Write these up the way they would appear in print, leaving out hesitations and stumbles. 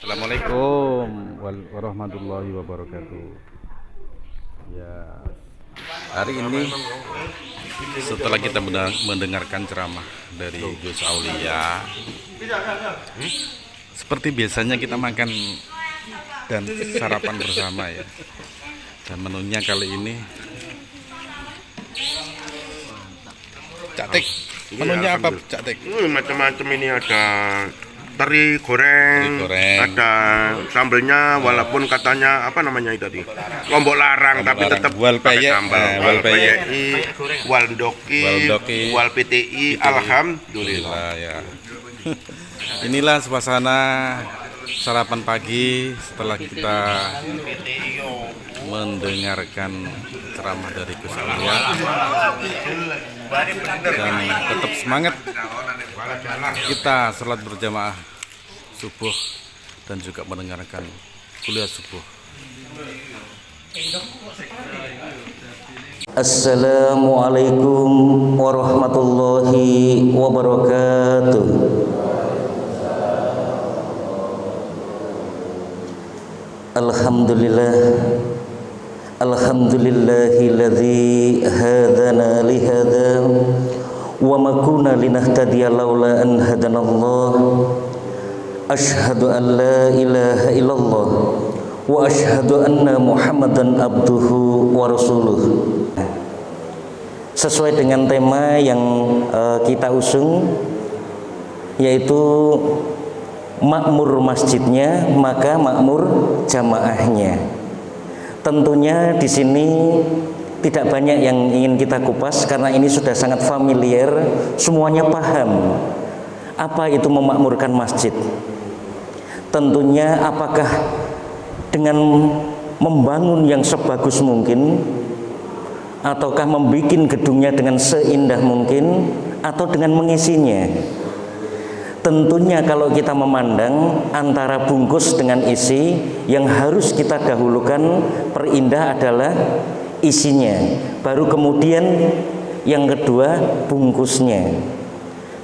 Assalamualaikum warahmatullahi wabarakatuh. Ya, hari ini setelah kita mendengarkan ceramah dari Gus Aulia, seperti biasanya kita makan dan sarapan bersama ya. Dan menunya kali ini Cak Tik. Menunya apa Cak Tik? Macam-macam ini ada teri goreng, ada sambelnya, walaupun katanya apa namanya itu tadi lombok larang, tapi tetap wal peyek, wal peyek, wal doki, wal PTI, alhamdulillah ya. Inilah suasana sarapan pagi setelah kita mendengarkan ceramah dari Gus Aulia dan tetap semangat kita sholat berjamaah subuh dan juga mendengarkan kuliah subuh. Assalamualaikum warahmatullahi wabarakatuh. Alhamdulillah, alhamdulillahilladzi hadana lihada wa ma kunna linahtadiya laula an hadanallah. Asyhadu an la ilaha illallah wa asyhadu anna Muhammadan abduhu wa rasuluh. Sesuai dengan tema yang kita usung, yaitu makmur masjidnya maka makmur jamaahnya. Tentunya di sini tidak banyak yang ingin kita kupas karena ini sudah sangat familiar, semuanya paham apa itu memakmurkan masjid. Tentunya apakah dengan membangun yang sebagus mungkin, ataukah membuat gedungnya dengan seindah mungkin, atau dengan mengisinya. Tentunya kalau kita memandang antara bungkus dengan isi, yang harus kita dahulukan perindah adalah isinya, baru kemudian yang kedua bungkusnya.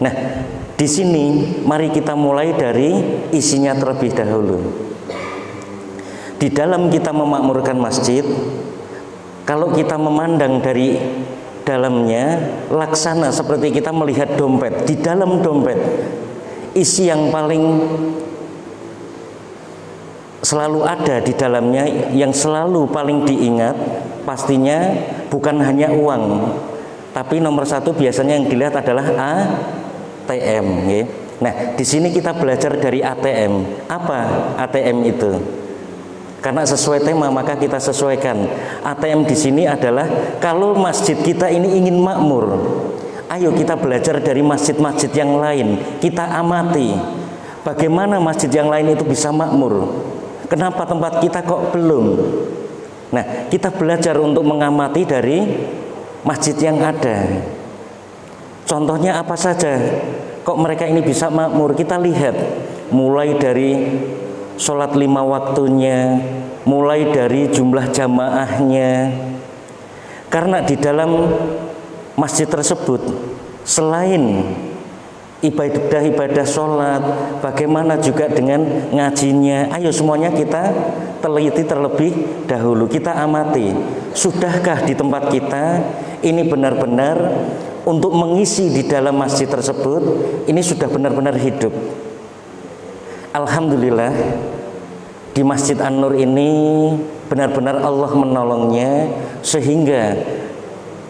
Nah, di sini mari kita mulai dari isinya terlebih dahulu. Di dalam kita memakmurkan masjid, kalau kita memandang dari dalamnya, laksana seperti kita melihat dompet. Di dalam dompet, isi yang paling selalu ada di dalamnya, yang selalu paling diingat, pastinya bukan hanya uang, tapi nomor satu biasanya yang dilihat adalah ATM. Ya. Nah, di sini kita belajar dari ATM. Apa ATM itu? Karena sesuai tema maka kita sesuaikan. ATM di sini adalah kalau masjid kita ini ingin makmur, ayo kita belajar dari masjid-masjid yang lain. Kita amati bagaimana masjid yang lain itu bisa makmur. Kenapa tempat kita kok belum? Nah, kita belajar untuk mengamati dari masjid yang ada. Contohnya apa saja? Kok mereka ini bisa makmur? Kita lihat mulai dari sholat 5 waktunya, mulai dari jumlah jamaahnya. Karena di dalam masjid tersebut selain ibadah sholat, bagaimana juga dengan ngajinya. Ayo semuanya kita teliti terlebih dahulu, kita amati. Sudahkah di tempat kita ini benar-benar untuk mengisi di dalam masjid tersebut ini sudah benar-benar hidup? Alhamdulillah, di Masjid An-Nur ini benar-benar Allah menolongnya sehingga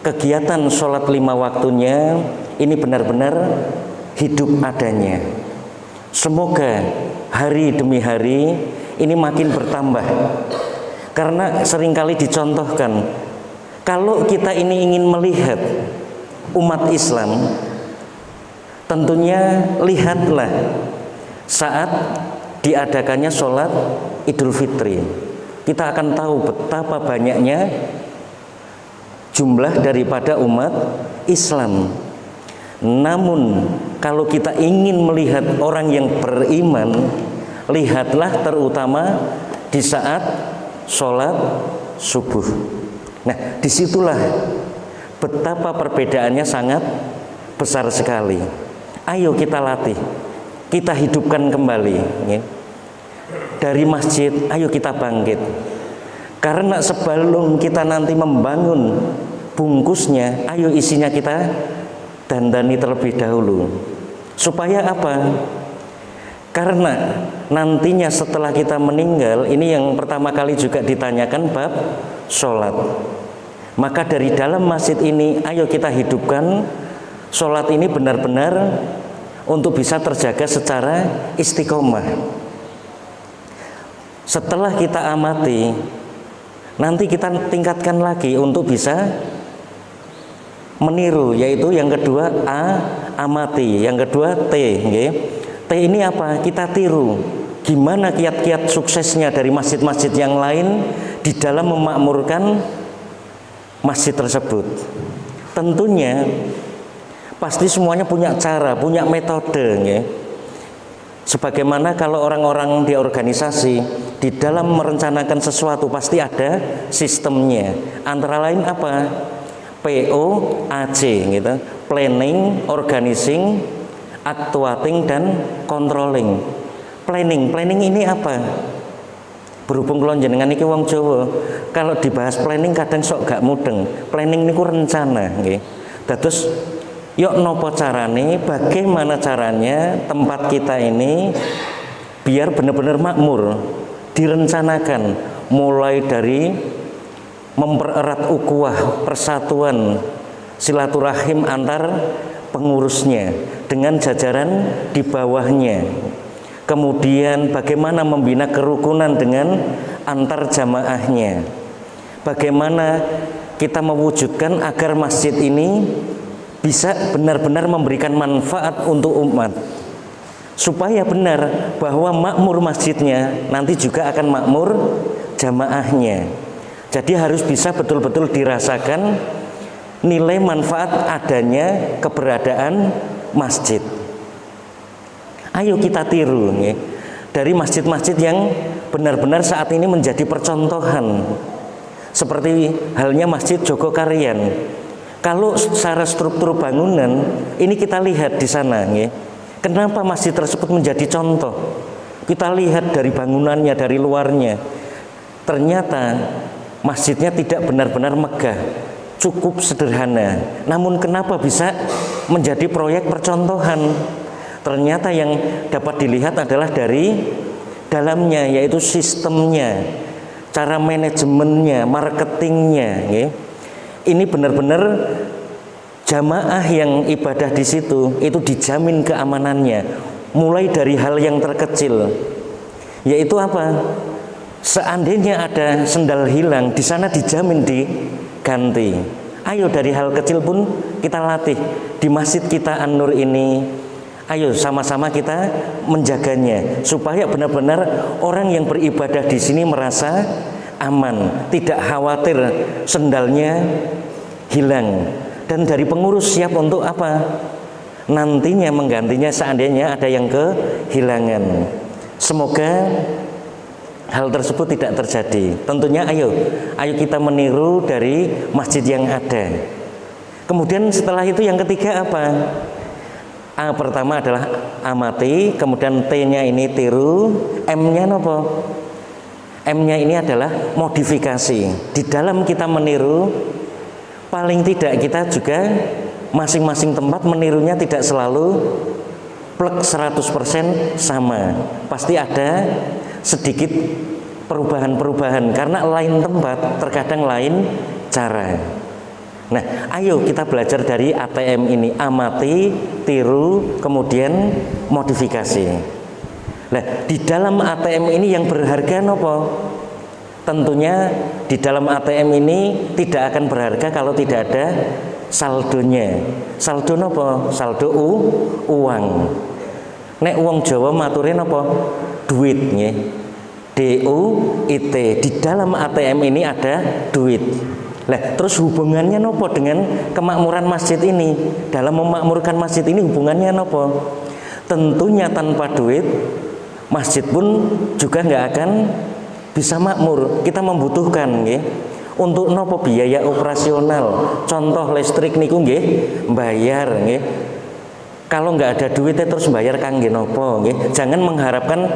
kegiatan sholat 5 waktunya ini benar-benar hidup adanya. Semoga hari demi hari ini makin bertambah. Karena seringkali dicontohkan, kalau kita ini ingin melihat umat Islam, tentunya lihatlah saat diadakannya sholat Idul Fitri. Kita akan tahu betapa banyaknya jumlah daripada umat Islam. Namun kalau kita ingin melihat orang yang beriman, lihatlah terutama di saat sholat subuh. Nah, disitulah betapa perbedaannya sangat besar sekali. Ayo kita latih, kita hidupkan kembali. dari masjid, ayo kita bangkit. Karena sebelum kita nanti membangun bungkusnya, ayo isinya kita dandani terlebih dahulu. Supaya apa? Karena nantinya setelah kita meninggal, ini yang pertama kali juga ditanyakan bab sholat. Maka dari dalam masjid ini, ayo kita hidupkan sholat ini benar-benar untuk bisa terjaga secara istiqomah. Setelah kita amati, nanti kita tingkatkan lagi untuk bisa meniru, yaitu yang kedua amati, yang kedua T. T ini apa? Kita tiru. Gimana kiat-kiat suksesnya dari masjid-masjid yang lain di dalam memakmurkan masjid tersebut. Tentunya pasti semuanya punya cara, punya metode. Sebagaimana kalau orang-orang di organisasi di dalam merencanakan sesuatu pasti ada sistemnya. Antara lain apa? POAC gitu. Planning, organizing, actuating dan controlling. Planning ini apa? Berhubung kula jenengan iki wong Jawa, kalau dibahas planning kadang sok gak mudeng. Planning niku rencana nggih. Dados yuk nopo carane, bagaimana caranya tempat kita ini biar benar-benar makmur, direncanakan mulai dari mempererat ukhuwah, persatuan, silaturahim antar pengurusnya dengan jajaran di bawahnya. Kemudian bagaimana membina kerukunan dengan antar jamaahnya. Bagaimana kita mewujudkan agar masjid ini bisa benar-benar memberikan manfaat untuk umat, supaya benar bahwa makmur masjidnya nanti juga akan makmur jamaahnya. Jadi harus bisa betul-betul dirasakan nilai manfaat adanya keberadaan masjid. Ayo kita tiru dari masjid-masjid yang benar-benar saat ini menjadi percontohan, seperti halnya Masjid Jogokarian. Kalau secara struktur bangunan ini kita lihat di sana, kenapa masjid tersebut menjadi contoh? Kita lihat dari bangunannya, dari luarnya, ternyata masjidnya tidak benar-benar megah, cukup sederhana. Namun kenapa bisa menjadi proyek percontohan? Ternyata yang dapat dilihat adalah dari dalamnya, yaitu sistemnya, cara manajemennya, marketingnya. Ini benar-benar jamaah yang ibadah di situ itu dijamin keamanannya, mulai dari hal yang terkecil, yaitu apa? Seandainya ada sendal hilang, di sana dijamin diganti. Ayo dari hal kecil pun kita latih di masjid kita An-Nur ini. Ayo sama-sama kita menjaganya supaya benar-benar orang yang beribadah di sini merasa aman, tidak khawatir sendalnya hilang, dan dari pengurus siap untuk apa? Nantinya menggantinya seandainya ada yang kehilangan. Semoga hal tersebut tidak terjadi. Tentunya ayo kita meniru dari masjid yang ada. Kemudian setelah itu yang ketiga apa? A pertama adalah amati, kemudian T-nya ini tiru, M-nya apa? M-nya ini adalah modifikasi. Di dalam kita meniru, paling tidak kita juga masing-masing tempat menirunya tidak selalu plek 100% sama. Pasti ada sedikit perubahan-perubahan karena lain tempat, terkadang lain cara. Nah, ayo kita belajar dari ATM ini, amati, tiru, kemudian modifikasi. Nah, di dalam ATM ini yang berharga apa? Tentunya di dalam ATM ini tidak akan berharga kalau tidak ada saldonya. Saldo apa? Saldo uang. Nek uang Jawa maturin apa? Duit nggih. DUIT. Di dalam ATM ini ada duit. Lah, terus hubungannya nopo dengan kemakmuran masjid ini? Dalam memakmurkan masjid ini hubungannya nopo? Tentunya tanpa duit masjid pun juga nggak akan bisa makmur. Kita membutuhkan nggih. Untuk nopo biaya operasional. Contoh listrik niku nggih bayar nggih. Kalau nggak ada duitnya terus bayar kangge nopo nggih. Jangan mengharapkan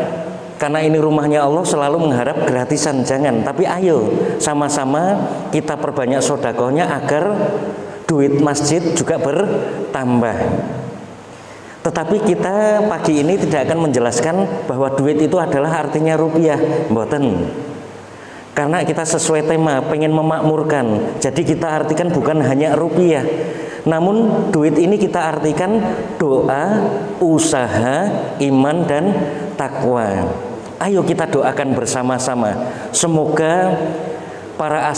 karena ini rumahnya Allah, selalu mengharap gratisan, jangan. Tapi ayo sama-sama kita perbanyak sodakohnya agar duit masjid juga bertambah. Tetapi kita pagi ini tidak akan menjelaskan bahwa duit itu adalah artinya rupiah, mboten. Karena kita sesuai tema, pengen memakmurkan. Jadi kita artikan bukan hanya rupiah, namun duit ini kita artikan doa, usaha, iman, dan takwa. Ayo kita doakan bersama-sama. Semoga para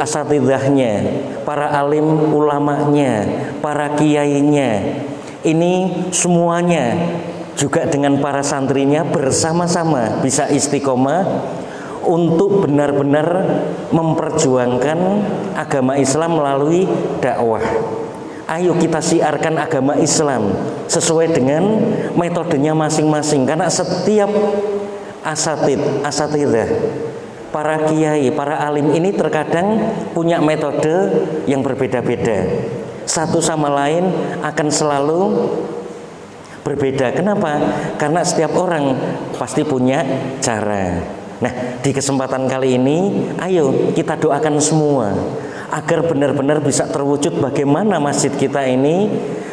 asatidahnya, para alim ulamanya, para kiainya, ini semuanya juga dengan para santrinya bersama-sama bisa istiqomah untuk benar-benar memperjuangkan agama Islam melalui dakwah. Ayo kita siarkan agama Islam sesuai dengan metodenya masing-masing, karena setiap asatidah, para kiai, para alim ini terkadang punya metode yang berbeda-beda. Satu sama lain akan selalu berbeda. Kenapa? Karena setiap orang pasti punya cara. Nah, di kesempatan kali ini, ayo kita doakan semua agar benar-benar bisa terwujud bagaimana masjid kita ini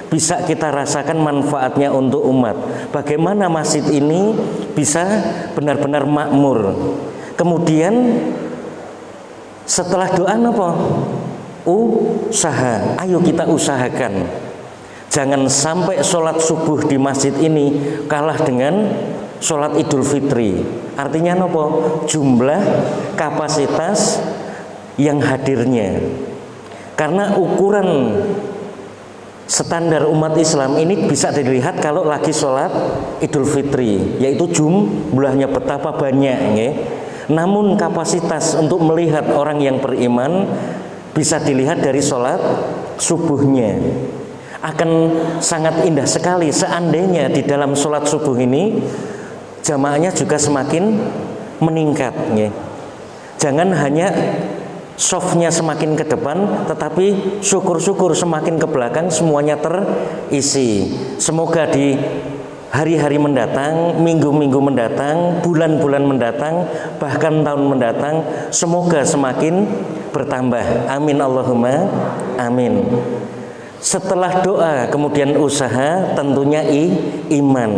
bisa kita rasakan manfaatnya untuk umat. Bagaimana masjid ini bisa benar-benar makmur. Kemudian setelah doa apa? Usaha. Ayo kita usahakan. Jangan sampai sholat subuh di masjid ini kalah dengan sholat Idul Fitri. Artinya apa? Jumlah kapasitas yang hadirnya. Karena ukuran standar umat Islam ini bisa dilihat kalau lagi sholat Idul Fitri, yaitu jumlahnya betapa banyak ya. Namun kapasitas untuk melihat orang yang beriman bisa dilihat dari sholat subuhnya. Akan sangat indah sekali seandainya di dalam sholat subuh ini jamaahnya juga semakin meningkat ya. Jangan hanya softnya semakin ke depan, tetapi syukur-syukur semakin ke belakang semuanya terisi. Semoga di hari-hari mendatang, minggu-minggu mendatang, bulan-bulan mendatang, bahkan tahun mendatang, semoga semakin bertambah. Amin Allahumma amin. Setelah doa kemudian usaha, tentunya iman.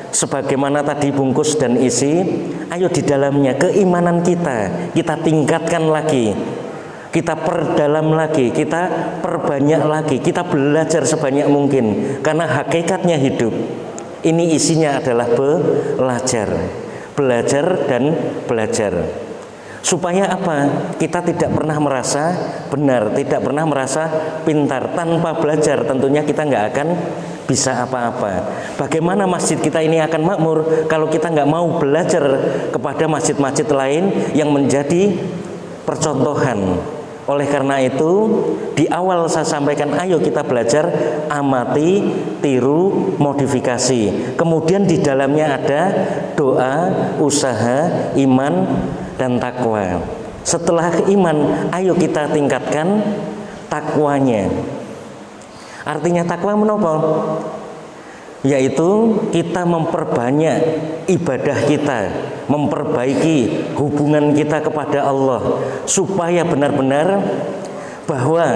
Sebagaimana tadi bungkus dan isi, ayo di dalamnya keimanan kita tingkatkan lagi, kita perdalam lagi, kita perbanyak lagi, kita belajar sebanyak mungkin. Karena hakikatnya hidup ini isinya adalah belajar dan belajar. Supaya apa? Kita tidak pernah merasa benar, tidak pernah merasa pintar. Tanpa belajar tentunya kita nggak akan bisa apa-apa. Bagaimana masjid kita ini akan makmur kalau kita nggak mau belajar kepada masjid-masjid lain yang menjadi percontohan. Oleh karena itu, di awal saya sampaikan, ayo kita belajar, amati, tiru, modifikasi. Kemudian di dalamnya ada doa, usaha, iman, dan takwa. Setelah iman, ayo kita tingkatkan takwanya. Artinya takwa menapa? Yaitu kita memperbanyak ibadah kita, memperbaiki hubungan kita kepada Allah, supaya benar-benar bahwa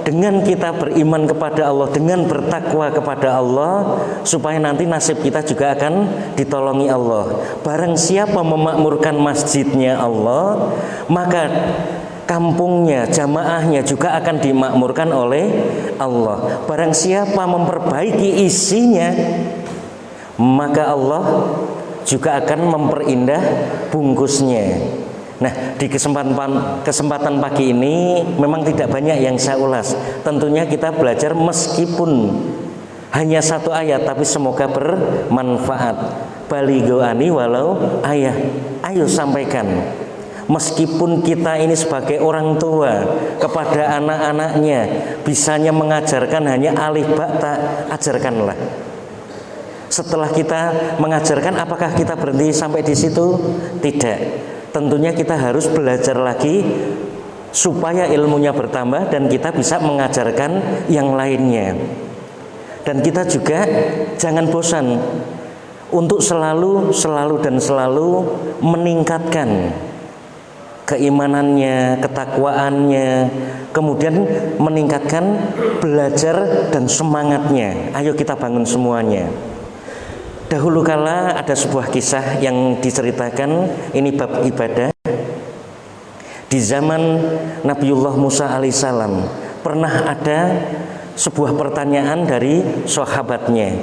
dengan kita beriman kepada Allah, dengan bertakwa kepada Allah, supaya nanti nasib kita juga akan ditolongi Allah. Barang siapa memakmurkan masjidnya Allah, maka kampungnya, jamaahnya juga akan dimakmurkan oleh Allah. Barang siapa memperbaiki isinya, maka Allah juga akan memperindah bungkusnya. Nah, di kesempatan pagi ini memang tidak banyak yang saya ulas. Tentunya kita belajar meskipun hanya satu ayat, tapi semoga bermanfaat. Baligho ani walau ayah. Ayo sampaikan. Meskipun kita ini sebagai orang tua kepada anak-anaknya bisanya mengajarkan hanya alif ba ta, ajarkanlah. Setelah kita mengajarkan, apakah kita berhenti sampai di situ? Tidak. Tentunya kita harus belajar lagi supaya ilmunya bertambah dan kita bisa mengajarkan yang lainnya. Dan kita juga jangan bosan untuk selalu dan selalu meningkatkan keimanannya, ketakwaannya, kemudian meningkatkan belajar dan semangatnya. Ayo kita bangun semuanya. Dahulu kala ada sebuah kisah yang diceritakan, ini bab ibadah. Di zaman Nabiullah Musa alaihissalam pernah ada sebuah pertanyaan dari sahabatnya.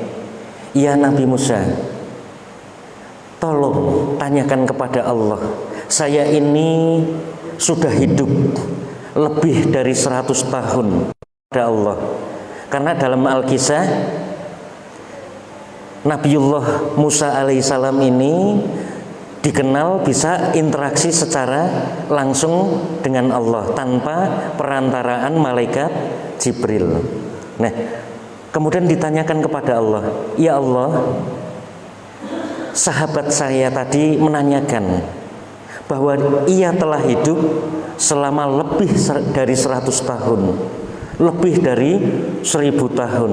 Ya Nabi Musa, tolong tanyakan kepada Allah, saya ini sudah hidup lebih dari 100 tahun kepada Allah. Karena dalam Al-Kisah Nabiullah Musa alaihissalam ini dikenal bisa interaksi secara langsung dengan Allah tanpa perantaraan malaikat Jibril. Nah, kemudian ditanyakan kepada Allah, ya Allah, sahabat saya tadi menanyakan bahwa ia telah hidup selama lebih dari 100 tahun, lebih dari 1000 tahun.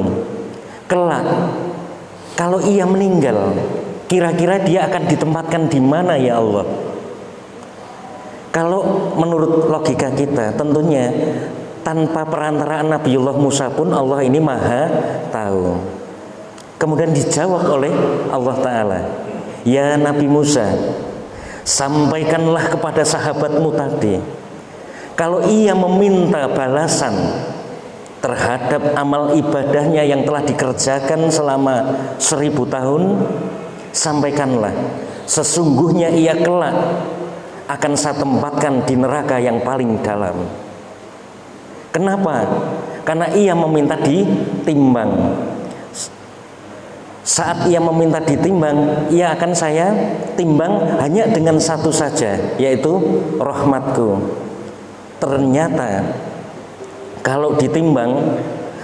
Kelak kalau ia meninggal, kira-kira dia akan ditempatkan di mana ya Allah? Kalau menurut logika kita, tentunya tanpa perantaraan Nabiullah Musa pun Allah ini maha tahu. Kemudian dijawab oleh Allah Ta'ala, ya Nabi Musa, sampaikanlah kepada sahabatmu tadi, kalau ia meminta balasan terhadap amal ibadahnya yang telah dikerjakan selama 1000 tahun, sampaikanlah, sesungguhnya ia kelak akan saya tempatkan di neraka yang paling dalam. Kenapa? Karena ia meminta ditimbang. Saat ia meminta ditimbang, ia akan saya timbang hanya dengan satu saja, yaitu rahmatku. Ternyata kalau ditimbang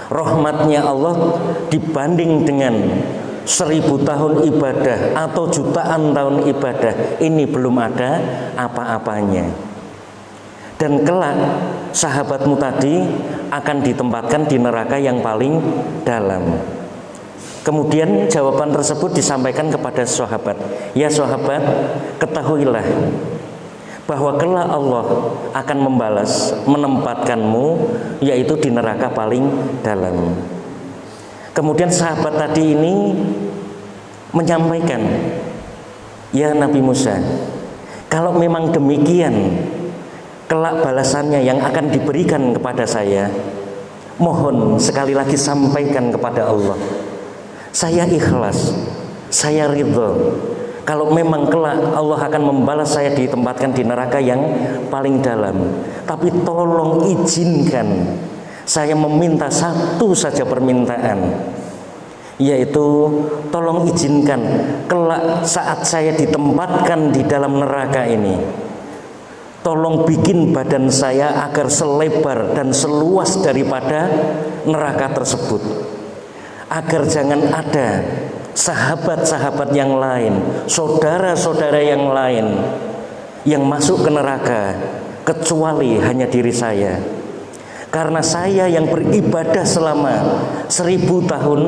rahmatnya Allah dibanding dengan 1000 tahun ibadah atau jutaan tahun ibadah, ini belum ada apa-apanya. Dan kelak sahabatmu tadi akan ditempatkan di neraka yang paling dalam. Kemudian jawaban tersebut disampaikan kepada sahabat, ya sahabat, ketahuilah bahwa kelak Allah akan membalas, menempatkanmu yaitu di neraka paling dalam. Kemudian sahabat tadi ini menyampaikan, ya Nabi Musa, kalau memang demikian kelak balasannya yang akan diberikan kepada saya, mohon sekali lagi sampaikan kepada Allah, saya ikhlas, saya ridho kalau memang kelak Allah akan membalas saya ditempatkan di neraka yang paling dalam. Tapi tolong izinkan saya meminta satu saja permintaan, yaitu tolong izinkan kelak saat saya ditempatkan di dalam neraka ini, tolong bikin badan saya agar selebar dan seluas daripada neraka tersebut, agar jangan ada sahabat-sahabat yang lain, saudara-saudara yang lain yang masuk ke neraka kecuali hanya diri saya. Karena saya yang beribadah selama 1000 tahun,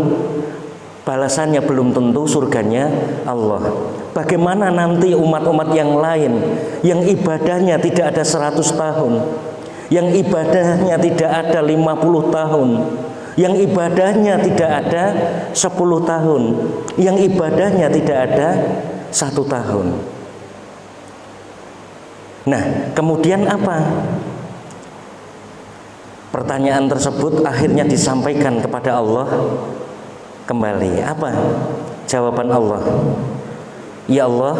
balasannya belum tentu surganya Allah. Bagaimana nanti umat-umat yang lain yang ibadahnya tidak ada 100 tahun, yang ibadahnya tidak ada 50 tahun, yang ibadahnya tidak ada 10 tahun, yang ibadahnya tidak ada 1 tahun. Nah, kemudian apa? Pertanyaan tersebut akhirnya disampaikan kepada Allah kembali. Apa jawaban Allah? Ya Allah,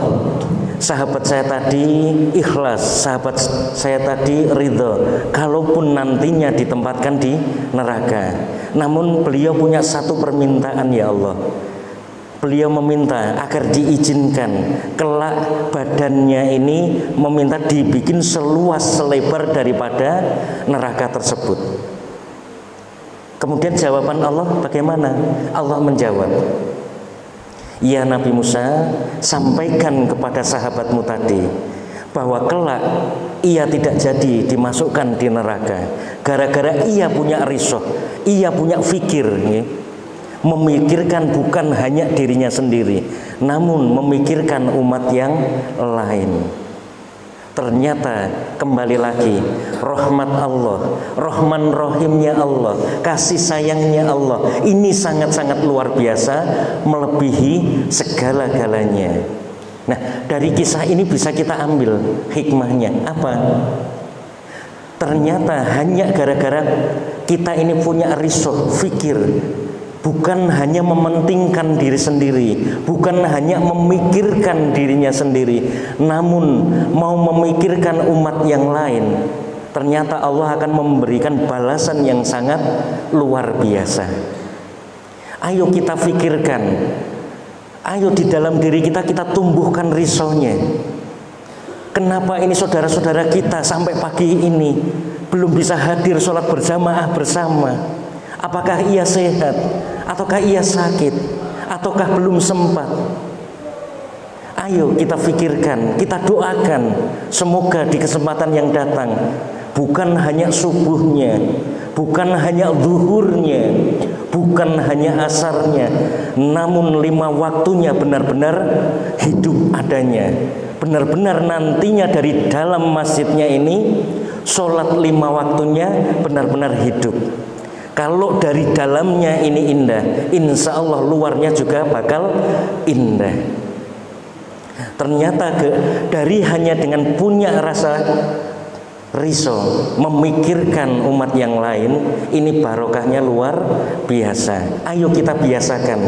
sahabat saya tadi ikhlas, sahabat saya tadi ridho kalaupun nantinya ditempatkan di neraka. Namun beliau punya satu permintaan ya Allah. Beliau meminta agar diizinkan kelak badannya ini meminta dibikin seluas selebar daripada neraka tersebut. Kemudian jawaban Allah bagaimana? Allah menjawab, ya Nabi Musa, sampaikan kepada sahabatmu tadi bahwa kelak ia tidak jadi dimasukkan di neraka gara-gara ia punya risah, ia punya fikir, memikirkan bukan hanya dirinya sendiri, namun memikirkan umat yang lain. Ternyata kembali lagi rahmat Allah, Rahman Rahimnya Allah, kasih sayangnya Allah ini sangat-sangat luar biasa, melebihi segala-galanya. Nah, dari kisah ini bisa kita ambil hikmahnya apa? Ternyata hanya gara-gara kita ini punya risauh fikir, bukan hanya mementingkan diri sendiri, bukan hanya memikirkan dirinya sendiri, namun mau memikirkan umat yang lain. Ternyata Allah akan memberikan balasan yang sangat luar biasa. Ayo kita pikirkan, ayo di dalam diri kita tumbuhkan risaunya. Kenapa ini saudara-saudara kita sampai pagi ini belum bisa hadir sholat berjamaah bersama? Apakah ia sehat? Ataukah ia sakit? Ataukah belum sempat? Ayo kita pikirkan, kita doakan, semoga di kesempatan yang datang bukan hanya subuhnya, bukan hanya zuhurnya, bukan hanya asarnya, namun 5 waktunya benar-benar hidup adanya. Benar-benar nantinya dari dalam masjidnya ini sholat 5 waktunya benar-benar hidup. Kalau dari dalamnya ini indah, insya Allah luarnya juga bakal indah. Ternyata dari hanya dengan punya rasa risau, memikirkan umat yang lain, ini barokahnya luar biasa. Ayo kita biasakan,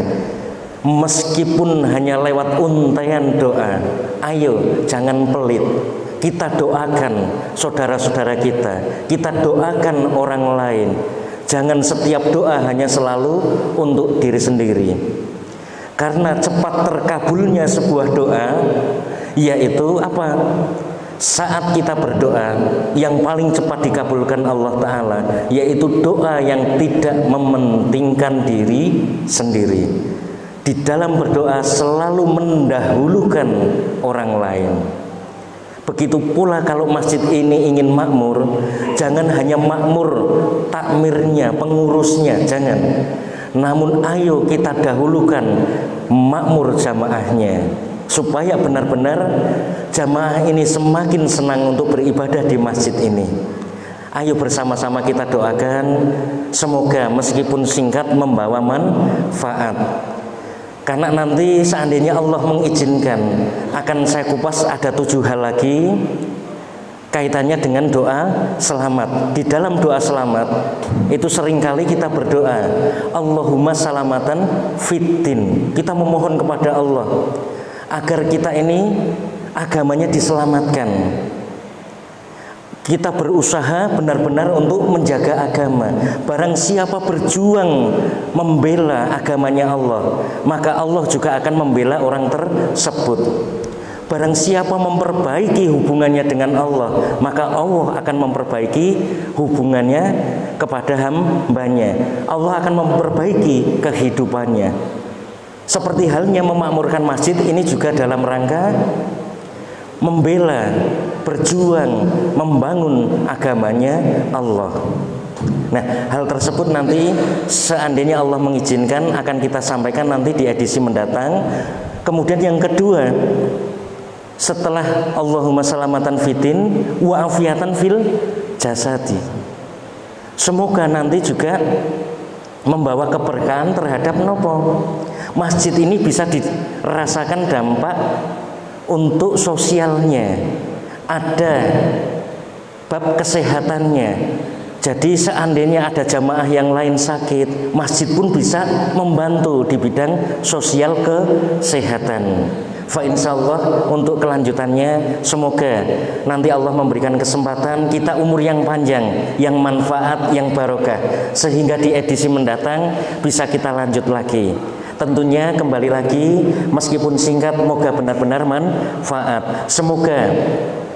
meskipun hanya lewat untaian doa, ayo jangan pelit. Kita doakan saudara-saudara kita doakan orang lain. Jangan setiap doa hanya selalu untuk diri sendiri. Karena cepat terkabulnya sebuah doa, yaitu apa? Saat kita berdoa, yang paling cepat dikabulkan Allah Ta'ala, yaitu doa yang tidak mementingkan diri sendiri. Di dalam berdoa selalu mendahulukan orang lain. Begitu pula kalau masjid ini ingin makmur, jangan hanya makmur takmirnya, pengurusnya, jangan. Namun ayo kita dahulukan makmur jamaahnya, supaya benar-benar jamaah ini semakin senang untuk beribadah di masjid ini. Ayo bersama-sama kita doakan, semoga meskipun singkat membawa manfaat. Karena nanti seandainya Allah mengizinkan, akan saya kupas ada 7 hal lagi kaitannya dengan doa selamat. Di dalam doa selamat itu seringkali kita berdoa Allahumma salamatan fiddin. Kita memohon kepada Allah agar kita ini agamanya diselamatkan. Kita berusaha benar-benar untuk menjaga agama. Barang siapa berjuang membela agamanya Allah, maka Allah juga akan membela orang tersebut. Barang siapa memperbaiki hubungannya dengan Allah, maka Allah akan memperbaiki hubungannya kepada hambanya. Allah akan memperbaiki kehidupannya. Seperti halnya memakmurkan masjid, ini juga dalam rangka membela, berjuang, membangun agamanya Allah. Nah, hal tersebut nanti seandainya Allah mengizinkan akan kita sampaikan nanti di edisi mendatang. Kemudian yang kedua, setelah Allahumma salamatan fiddin wa afiatan fil jasadi, semoga nanti juga membawa keberkahan terhadap nopo. Masjid ini bisa dirasakan dampak untuk sosialnya, ada bab kesehatannya. Jadi seandainya ada jamaah yang lain sakit, masjid pun bisa membantu di bidang sosial kesehatan. Fa insyaallah untuk kelanjutannya semoga nanti Allah memberikan kesempatan kita umur yang panjang, yang manfaat, yang barokah, sehingga di edisi mendatang bisa kita lanjut lagi. Tentunya kembali lagi meskipun singkat, moga benar-benar manfaat. Semoga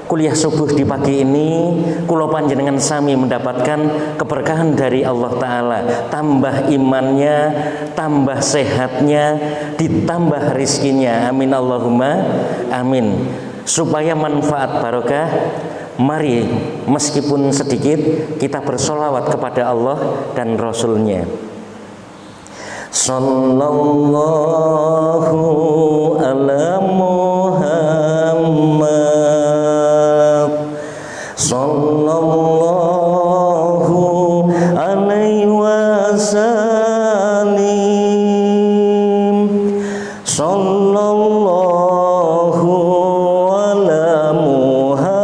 kuliah subuh di pagi ini kula panjenengan sami mendapatkan keberkahan dari Allah Ta'ala, tambah imannya, tambah sehatnya, ditambah rizkinya, amin Allahumma amin. Supaya manfaat barokah, mari meskipun sedikit kita bersolawat kepada Allah dan Rasulnya. Sallallahu ala Muhammad. Sallallahu alaihi wasallim. Sallallahu ala Muhammad.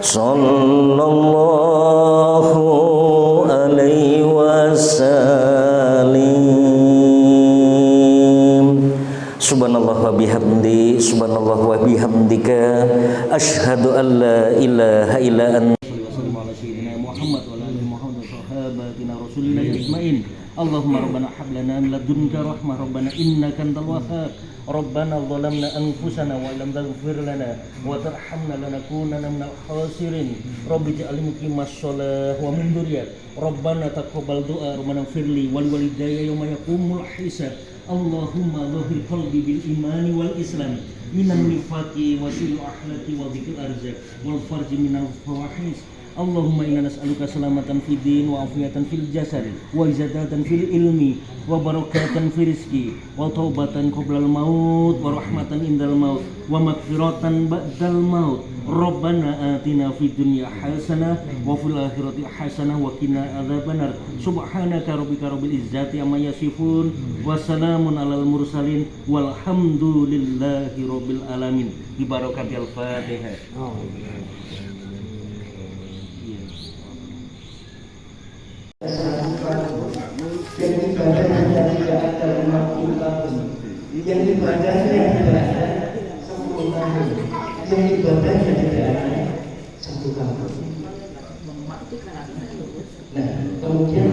Sallallahu alaihi wasallim. Subhanallah wa bihamdi, subhanallah wa bihamdika, asyhadu an la ilaha illa anta. Allahumma rabbana hab lana min ladunka rahmah rabbana innaka antal wahhab rabbana zalamna anfusana wa illam taghfir lana wa tarhamna lanakunanna minal khasirin rabbi ij'alni muqimas shalah wa min dzurriyyati rabbana taqabbal du'a rabbana firli wal walidayya yawma yaqumul hisab Allahumma dhahir qalbi bil imani wal islam minan nifaqi wa sil akhlaqi wa dzikr arzak wal farji minal fawahish Allahumma inna nas'aluka salamatan fid din wa afiyatan fil jasad wa izadatan fil ilmi wa barakatan fil rizqi wa taubatan qoblal maut wa rahmatan indal maut wa maghfiratan ba'dal maut. Rabbana atina fid dunya hasanah wa fil akhirati hasanah wa qina adzabannar. Subhanaka rabbika rabbil izzati amma yasifun wa salamun alal mursalin walhamdulillahi rabbil alamin. Bi barakatil Fatihah. Yang ibadahnya tidak ada yang ibadahnya tidak ada sempurna, yang ibadahnya tidak ada satu kampung. Nah, kemudian